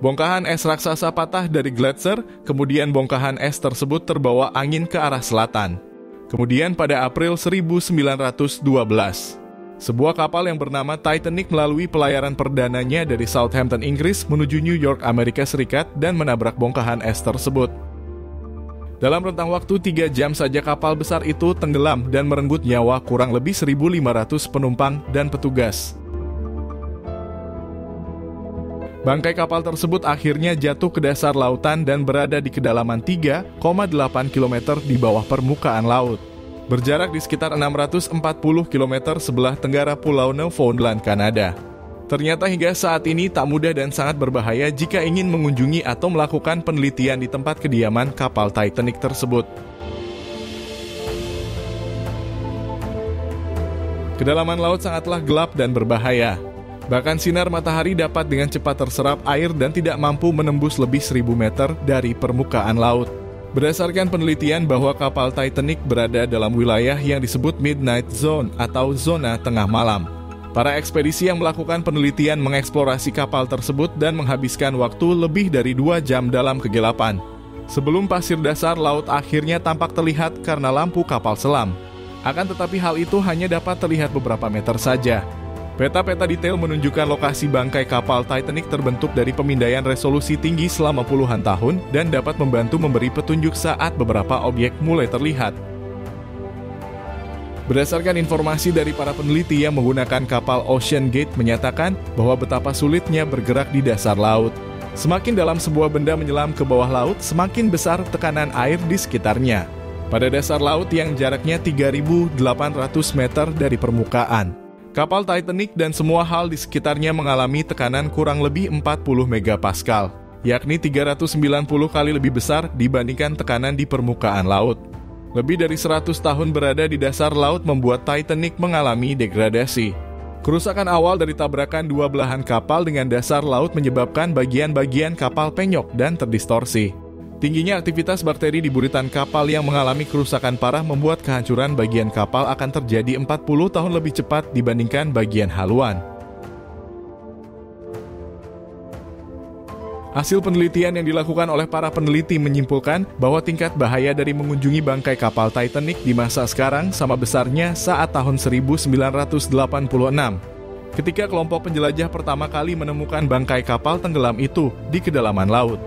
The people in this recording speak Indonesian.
Bongkahan es raksasa patah dari gletser, kemudian bongkahan es tersebut terbawa angin ke arah selatan. Kemudian pada April 1912, sebuah kapal yang bernama Titanic melalui pelayaran perdananya dari Southampton, Inggris menuju New York, Amerika Serikat dan menabrak bongkahan es tersebut. Dalam rentang waktu 3 jam saja kapal besar itu tenggelam dan merenggut nyawa kurang lebih 1.500 penumpang dan petugas. Bangkai kapal tersebut akhirnya jatuh ke dasar lautan dan berada di kedalaman 3,8 km di bawah permukaan laut. Berjarak di sekitar 640 km sebelah tenggara Pulau Newfoundland, Kanada. Ternyata hingga saat ini tak mudah dan sangat berbahaya jika ingin mengunjungi atau melakukan penelitian di tempat kediaman kapal Titanic tersebut. Kedalaman laut sangatlah gelap dan berbahaya. Bahkan sinar matahari dapat dengan cepat terserap air dan tidak mampu menembus lebih 1.000 meter dari permukaan laut. Berdasarkan penelitian bahwa kapal Titanic berada dalam wilayah yang disebut Midnight Zone atau zona tengah malam. Para ekspedisi yang melakukan penelitian mengeksplorasi kapal tersebut dan menghabiskan waktu lebih dari 2 jam dalam kegelapan. Sebelum pasir dasar laut akhirnya tampak terlihat karena lampu kapal selam. Akan tetapi hal itu hanya dapat terlihat beberapa meter saja. Peta-peta detail menunjukkan lokasi bangkai kapal Titanic terbentuk dari pemindaian resolusi tinggi selama puluhan tahun dan dapat membantu memberi petunjuk saat beberapa objek mulai terlihat. Berdasarkan informasi dari para peneliti yang menggunakan kapal Ocean Gate menyatakan bahwa betapa sulitnya bergerak di dasar laut. Semakin dalam sebuah benda menyelam ke bawah laut, semakin besar tekanan air di sekitarnya. Pada dasar laut yang jaraknya 3.800 meter dari permukaan. Kapal Titanic dan semua hal di sekitarnya mengalami tekanan kurang lebih 40 megapascal, yakni 390 kali lebih besar dibandingkan tekanan di permukaan laut. Lebih dari 100 tahun berada di dasar laut membuat Titanic mengalami degradasi. Kerusakan awal dari tabrakan dua belahan kapal dengan dasar laut menyebabkan bagian-bagian kapal penyok dan terdistorsi. Tingginya aktivitas bakteri di buritan kapal yang mengalami kerusakan parah membuat kehancuran bagian kapal akan terjadi 40 tahun lebih cepat dibandingkan bagian haluan. Hasil penelitian yang dilakukan oleh para peneliti menyimpulkan bahwa tingkat bahaya dari mengunjungi bangkai kapal Titanic di masa sekarang sama besarnya saat tahun 1986. Ketika kelompok penjelajah pertama kali menemukan bangkai kapal tenggelam itu di kedalaman laut.